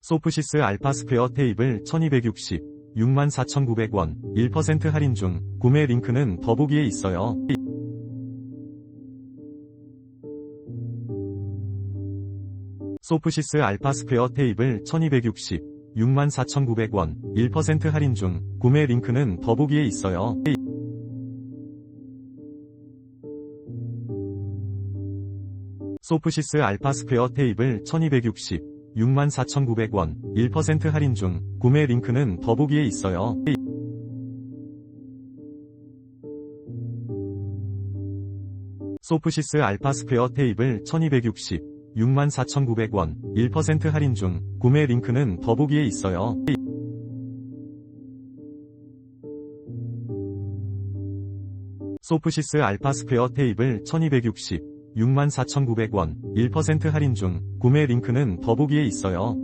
소프시스 알파 스퀘어 테이블 1260, 64,900원, 1% 할인 중. 구매 링크는 더보기에 있어요. 소프시스 알파 스퀘어 테이블 1260, 64,900원, 1% 할인 중. 구매 링크는 더보기에 있어요. 소프시스 알파 스퀘어 테이블 1260, 64,900원, 1% 할인 중. 구매 링크는 더보기에 있어요. 소프시스 알파 스퀘어 테이블 1260, 64,900원, 1% 할인 중. 구매 링크는 더보기에 있어요. 소프시스 알파 스퀘어 테이블 1260, 64,900원, 1% 할인 중. 구매 링크는 더보기에 있어요.